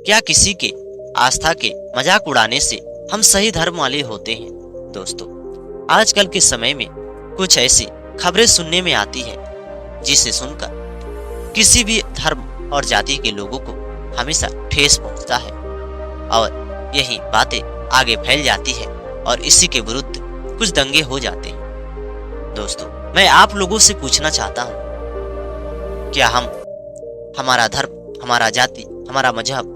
क्या किसी के आस्था के मजाक उड़ाने से हम सही धर्म वाले होते हैं? दोस्तों, आजकल के समय में कुछ ऐसी खबरें सुनने में आती है जिसे सुनकर किसी भी धर्म और जाति के लोगों को हमेशा ठेस पहुंचता है और यही बातें आगे फैल जाती है और इसी के विरुद्ध कुछ दंगे हो जाते हैं। दोस्तों, मैं आप लोगों से पूछना चाहता हूं, क्या हमारा धर्म, हमारा जाति, हमारा मजहब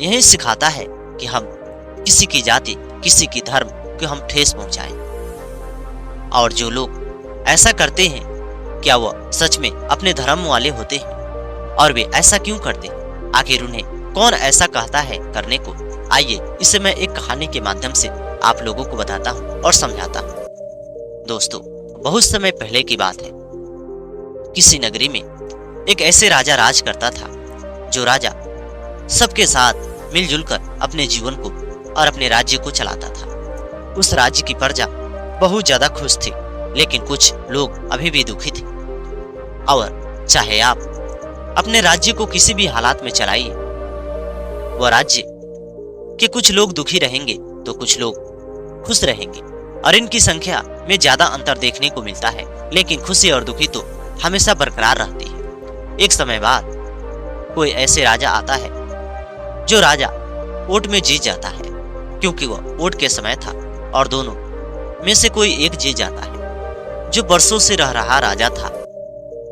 यही सिखाता है कि हम किसी की जाति, किसी की धर्म को हम ठेस पहुंचाएं? और जो लोग ऐसा करते हैं, क्या वह सच में अपने धर्म वाले होते हैं? और वे ऐसा क्यों करते हैं? आखिर उन्हें कौन ऐसा कहता है करने को? आइए इसे मैं एक कहानी के माध्यम से आप लोगों को बताता हूँ और समझाता हूँ। दोस्तों, बहुत समय पहले की बात है। किसी नगरी में एक ऐसे राजा राज करता था। जो राजा सबके साथ मिलजुल कर अपने जीवन को और अपने राज्य को चलाता था। उस राज्य की प्रजा बहुत ज्यादा खुश थी, लेकिन कुछ लोग अभी भी दुखी थे। और चाहे आप अपने राज्य को किसी भी हालात में चलाइए, वह राज्य के कुछ लोग दुखी रहेंगे तो कुछ लोग खुश रहेंगे, और इनकी संख्या में ज्यादा अंतर देखने को मिलता है, लेकिन खुशी और दुखी तो हमेशा बरकरार रहती है। एक समय बाद कोई ऐसे राजा आता है जो राजा वोट में जीत जाता है, क्योंकि वह वोट के समय था, और दोनों में से कोई एक जीत जाता है। जो बरसों से रह रहा राजा था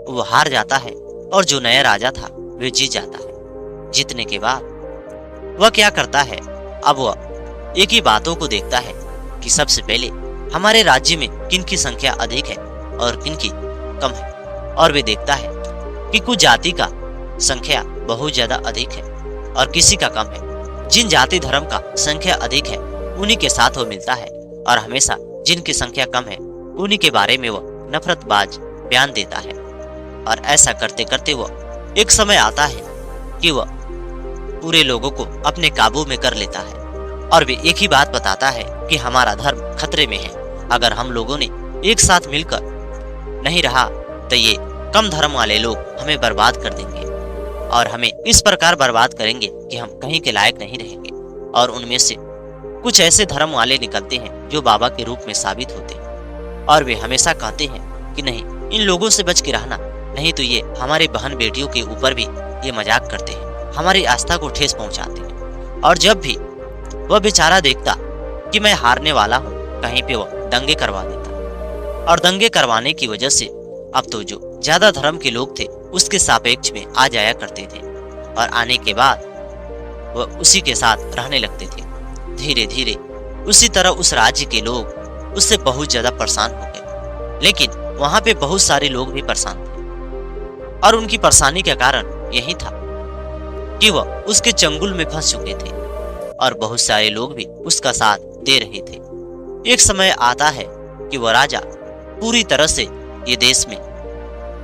वह हार जाता है, और जो नया राजा था वह जीत जाता है। जीतने के बाद वह क्या करता है, अब वह एक ही बातों को देखता है कि सबसे पहले हमारे राज्य में किन की संख्या अधिक है और किन की कम है। और वे देखता है कि कुछ जाति का संख्या बहुत ज्यादा अधिक है और किसी का कम है। जिन जाति धर्म का संख्या अधिक है उन्हीं के साथ वो मिलता है, और हमेशा जिनकी संख्या कम है उन्हीं के बारे में वह नफरतबाज बयान देता है। और ऐसा करते करते वह एक समय आता है कि वह पूरे लोगों को अपने काबू में कर लेता है, और वे एक ही बात बताता है कि हमारा धर्म खतरे में है। अगर हम लोगों ने एक साथ मिलकर नहीं रहा तो ये कम धर्म वाले लोग हमें बर्बाद कर देंगे, और हमें इस प्रकार बर्बाद करेंगे कि हम कहीं के लायक नहीं रहेंगे। और उनमें से कुछ ऐसे धर्म वाले निकलते हैं जो बाबा के रूप में साबित होते हैं, और वे हमेशा कहते हैं कि नहीं, इन लोगों से बच के रहना, नहीं तो ये हमारे बहन बेटियों के ऊपर भी ये मजाक करते हैं, हमारी आस्था को ठेस पहुंचाते हैं। और जब भी वह बेचारा देखता कि मैं हारने वाला हूँ, कहीं पे वह दंगे करवा देता। और दंगे करवाने की वजह से अब तो जो ज्यादा धर्म के लोग थे उसके सापेक्ष में आ जाया करते थे, और आने के बाद वह उसी के साथ रहने लगते थे। धीरे धीरे उसी तरह उस राज्य के लोग उससे बहुत ज्यादा परेशान हो गए, लेकिन वहां पे बहुत सारे लोग भी परेशान थे, और उनकी परेशानी का कारण यही था कि वह उसके चंगुल में फंस चुके थे, और बहुत सारे लोग भी उसका साथ दे रहे थे। एक समय आता है कि वह राजा पूरी तरह से ये देश में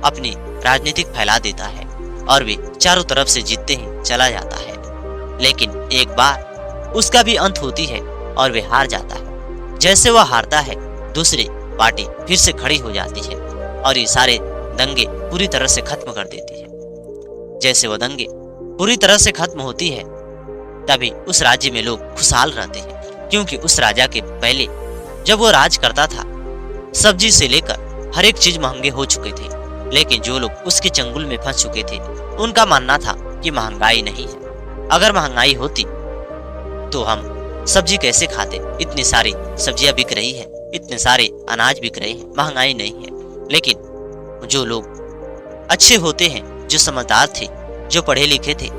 अपनी राजनीतिक फैला देता है, और वे चारों तरफ से जीतते ही चला जाता है। लेकिन एक बार उसका भी अंत होती है और वे हार जाता है। जैसे वह हारता है, दूसरी पार्टी फिर से खड़ी हो जाती है और ये सारे दंगे पूरी तरह से खत्म कर देती है। जैसे वह दंगे पूरी तरह से खत्म होती है, तभी उस राज्य में लोग खुशहाल रहते हैं, क्योंकि उस राजा के पहले जब वो राज करता था, सब्जी से लेकर हर एक चीज महंगे हो चुके थे। लेकिन जो लोग उसके चंगुल में फंस चुके थे उनका मानना था कि महंगाई नहीं है, अगर महंगाई होती तो हम सब्जी कैसे खाते, इतनी सारी सब्जियां बिक रही है, इतने सारे अनाज बिक रहे हैं, महंगाई नहीं है। लेकिन जो लोग अच्छे होते हैं, जो समझदार थे, जो पढ़े लिखे थे,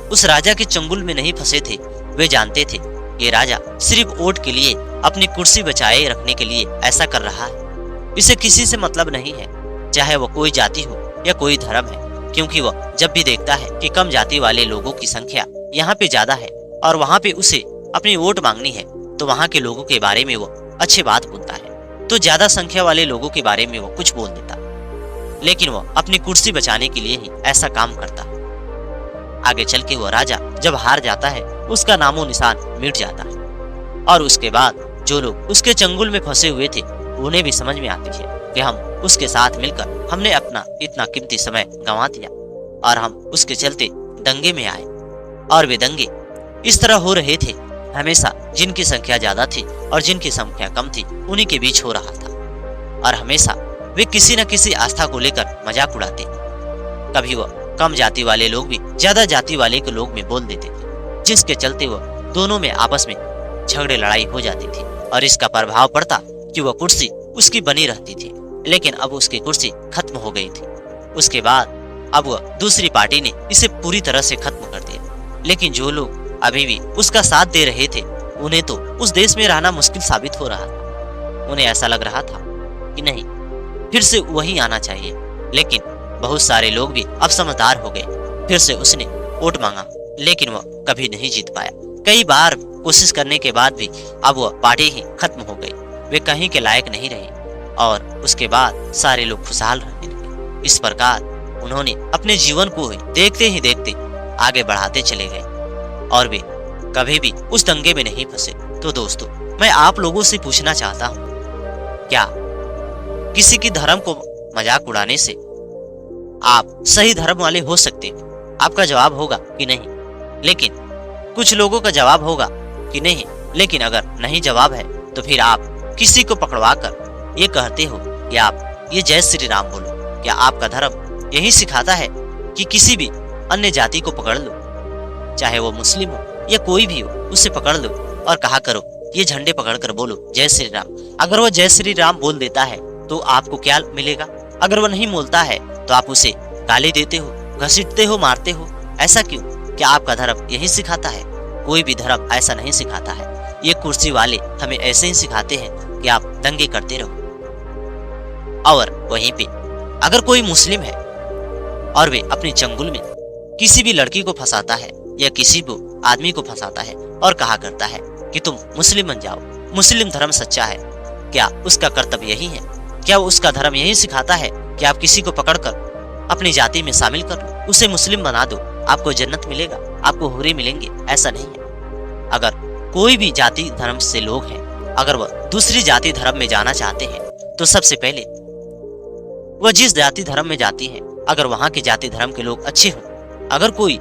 उस राजा के चंगुल में नहीं फंसे थे, वे जानते थे ये राजा सिर्फ वोट के लिए, अपनी कुर्सी बचाए रखने के लिए ऐसा कर रहा है। इसे किसी से मतलब नहीं है, चाहे वो कोई जाति हो या कोई धर्म है, क्योंकि वह जब भी देखता है कि कम जाति वाले लोगों की संख्या यहाँ पे ज्यादा है और वहाँ पे उसे अपनी वोट मांगनी है, तो वहाँ के लोगों के बारे में वो अच्छी बात बोलता है, तो ज्यादा संख्या वाले लोगों के बारे में वो कुछ बोल देता, लेकिन वो अपनी कुर्सी बचाने के लिए ही ऐसा काम करता। आगे चल के वो राजा जब हार जाता है, उसका नामो निशान मिट जाता है, और उसके बाद जो लोग उसके चंगुल में फंसे हुए थे उन्हें भी समझ में आती है कि हम उसके साथ मिलकर हमने अपना इतना कीमती समय गंवा दिया और हम उसके चलते दंगे में आए। और वे दंगे इस तरह हो रहे थे, हमेशा जिनकी संख्या ज्यादा थी और जिनकी संख्या कम थी उन्हीं के बीच हो रहा था। और हमेशा वे किसी न किसी आस्था को लेकर मजाक उड़ाते। कभी वह कम जाति वाले लोग भी ज्यादा जाति वाले के लोग में बोल देते थे, जिसके चलते वह दोनों में आपस में झगड़े लड़ाई हो जाती थी। और इसका प्रभाव पड़ता कि वह कुर्सी उसकी बनी रहती थी, लेकिन अब उसकी कुर्सी खत्म हो गई थी। उसके बाद अब वह दूसरी पार्टी ने इसे पूरी तरह से खत्म कर दिया। लेकिन जो लोग अभी भी उसका साथ दे रहे थे, उन्हें तो उस देश में रहना मुश्किल साबित हो रहा था। उन्हें ऐसा लग रहा था कि नहीं, फिर से वही आना चाहिए। लेकिन बहुत सारे लोग भी अब समझदार हो गए। फिर से उसने वोट मांगा, लेकिन वह कभी नहीं जीत पाया। कई बार कोशिश करने के बाद भी अब वह पार्टी ही खत्म हो गई। वे कहीं के लायक नहीं रहे और उसके बाद सारे लोग खुशहाल रहने लगे। इस प्रकार उन्होंने अपने जीवन को ही देखते ही देखते आगे बढ़ाते चले गए और वे कभी भी उस दंगे में नहीं फंसे। तो दोस्तों, मैं आप लोगों से पूछना चाहता हूँ, क्या किसी की धर्म को मजाक उड़ाने से आप सही धर्म वाले हो सकते हैं? आपका जवाब होगा कि नहीं। लेकिन कुछ लोगों का जवाब होगा कि नहीं। लेकिन अगर नहीं जवाब है तो फिर आप किसी को पकड़वा कर ये कहते हो कि आप ये जय श्री राम बोलो। क्या आपका धर्म यही सिखाता है कि किसी भी अन्य जाति को पकड़ लो, चाहे वो मुस्लिम हो या कोई भी हो, उसे पकड़ लो और कहा करो ये झंडे पकड़कर बोलो जय श्री राम। अगर वो जय श्री राम बोल देता है तो आपको क्या मिलेगा? अगर वो नहीं बोलता है तो आप उसे गाली देते हो, घसीटते हो, मारते हो। ऐसा क्यों? क्या आपका धर्म यही सिखाता है? कोई भी धर्म ऐसा नहीं सिखाता है। ये कुर्सी वाले हमें ऐसे ही सिखाते हैं कि आप दंगे करते रहो। और वहीं पे अगर कोई मुस्लिम है और वे अपनी चंगुल में किसी भी लड़की को फंसाता है या किसी भी आदमी को फंसाता है और कहा करता है कि तुम मुस्लिम बन जाओ, मुस्लिम धर्म सच्चा है, क्या उसका कर्तव्य यही है? क्या उसका धर्म यही सिखाता है कि आप किसी को पकड़कर अपनी जाति में शामिल कर लो, उसे मुस्लिम बना दो, आपको जन्नत मिलेगा, आपको हुरे मिलेंगे? ऐसा नहीं है। अगर कोई भी जाति धर्म से लोग हैं, अगर वह दूसरी जाति धर्म में जाना चाहते हैं तो सबसे पहले वह जिस जाति धर्म में जाती है, अगर वहां के जाति धर्म के लोग अच्छे हों, अगर कोई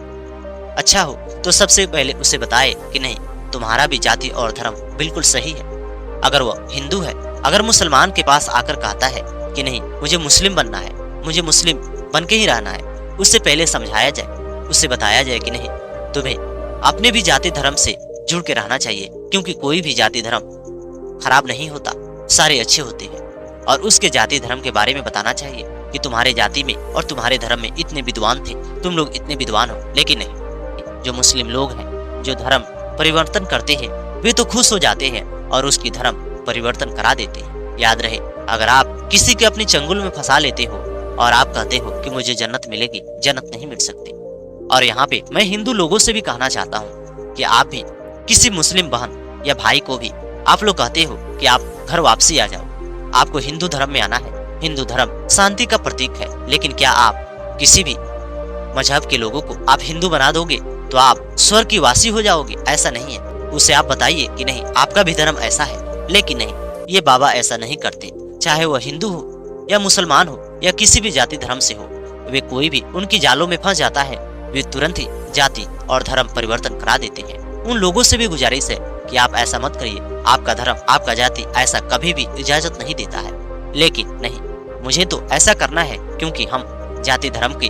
अच्छा हो तो सबसे पहले उसे बताए कि नहीं, तुम्हारा भी जाति और धर्म बिल्कुल सही है। अगर वह हिंदू है, अगर मुसलमान के पास आकर कहता है कि नहीं मुझे मुस्लिम बनना है, मुझे मुस्लिम बन के ही रहना है, उससे पहले समझाया जाए, उससे बताया जाए कि नहीं, तुम्हें अपने भी जाति धर्म से जुड़ के रहना चाहिए, क्योंकि कोई भी जाति धर्म खराब नहीं होता, सारे अच्छे होते हैं। और उसके जाति धर्म के बारे में बताना चाहिए कि तुम्हारे जाति में और तुम्हारे धर्म में इतने विद्वान थे, तुम लोग इतने विद्वान हो। लेकिन नहीं, जो मुस्लिम लोग हैं, जो धर्म परिवर्तन करते हैं, वे तो खुश हो जाते हैं और उसकी धर्म परिवर्तन करा देते हैं। याद रहे, अगर आप किसी के अपनी चंगुल में फंसा लेते हो और आप कहते हो कि मुझे जन्नत मिलेगी, जन्नत नहीं मिल सकती। और यहाँ पे मैं हिंदू लोगों से भी कहना चाहता हूँ कि आप भी किसी मुस्लिम बहन या भाई को भी आप लोग कहते हो कि आप घर वापसी आ जाओ, आपको हिंदू धर्म में आना है, हिंदू धर्म शांति का प्रतीक है। लेकिन क्या आप किसी भी मजहब के लोगों को आप हिंदू बना दोगे तो आप स्वर्ग की वासी हो जाओगे? ऐसा नहीं है। उसे आप बताइए कि नहीं, आपका भी धर्म ऐसा है। लेकिन नहीं, ये बाबा ऐसा नहीं करते। चाहे वह हिंदू हो या मुसलमान हो या किसी भी जाति धर्म से हो, वे कोई भी उनकी जालों में फंस जाता है, वे तुरंत ही जाति और धर्म परिवर्तन करा देते हैं। उन लोगों से भी गुजारिश है कि आप ऐसा मत करिए, आपका धर्म, आपका जाति ऐसा कभी भी इजाजत नहीं देता है। लेकिन नहीं, मुझे तो ऐसा करना है, क्योंकि हम जाति धर्म के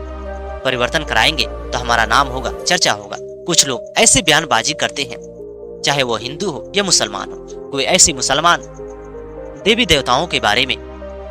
परिवर्तन कराएंगे तो हमारा नाम होगा, चर्चा होगा। कुछ लोग ऐसे बयानबाजी करते हैं, चाहे वो हिंदू हो या मुसलमान हो। कोई ऐसी मुसलमान देवी देवताओं के बारे में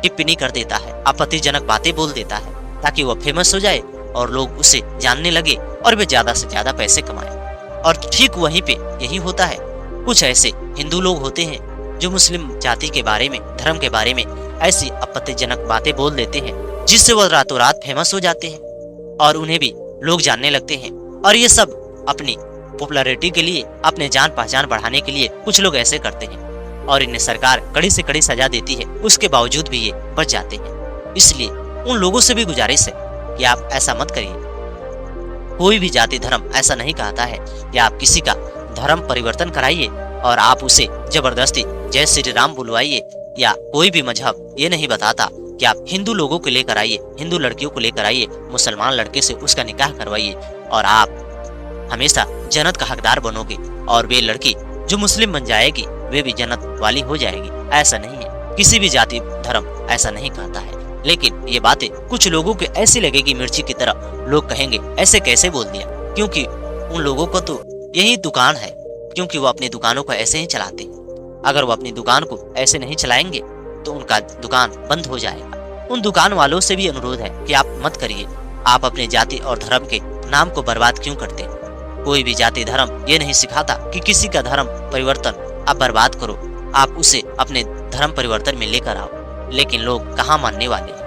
टिप्पणी कर देता है, आपत्तिजनक बातें बोल देता है, ताकि वह फेमस हो जाए और लोग उसे जानने लगे और वे ज्यादा से ज्यादा पैसे कमाए। और ठीक वहीं पे यही होता है। कुछ ऐसे हिंदू लोग होते हैं जो मुस्लिम जाति के बारे में, धर्म के बारे में ऐसी आपत्तिजनक बातें बोल देते हैं, जिससे वह रातों रात फेमस हो जाते हैं और उन्हें भी लोग जानने लगते हैं। और ये सब अपनी पॉपुलैरिटी के लिए, अपने जान पहचान बढ़ाने के लिए कुछ लोग ऐसे करते हैं और इन्हें सरकार कड़ी से कड़ी सजा देती है, उसके बावजूद भी ये बच जाते हैं। इसलिए उन लोगों से भी गुजारिश है कि आप ऐसा मत करिए। कोई भी जाति धर्म ऐसा नहीं कहता है कि आप किसी का धर्म परिवर्तन कराइए और आप उसे जबरदस्ती जय श्री राम बुलवाइए, या कोई भी मजहब ये नहीं बताता कि आप हिंदू लोगों को लेकर आइए, हिंदू लड़कियों को लेकर आइए, मुसलमान लड़के से उसका निकाह करवाइए और आप हमेशा जन्नत का हकदार बनोगे और वे लड़की जो मुस्लिम बन जाएगी वे भी जन्नत वाली हो जाएगी। ऐसा नहीं है, किसी भी जाति धर्म ऐसा नहीं कहता है। लेकिन ये बातें कुछ लोगों को ऐसी लगेगी मिर्ची की तरह। लोग कहेंगे ऐसे कैसे बोल दिया, क्योंकि उन लोगों को तो यही दुकान है, क्योंकि वो अपनी दुकानों को ऐसे ही चलाते हैं। अगर वो अपनी दुकान को ऐसे नहीं चलाएंगे तो उनका दुकान बंद हो जाएगा। उन दुकान वालों से भी अनुरोध है कि आप मत करिए। आप अपने जाति और धर्म के नाम को बर्बाद क्यों करते हैं? कोई भी जाति धर्म ये नहीं सिखाता कि किसी का धर्म परिवर्तन आप बर्बाद करो, आप उसे अपने धर्म परिवर्तन में लेकर आओ। लेकिन लोग कहाँ मानने वाले।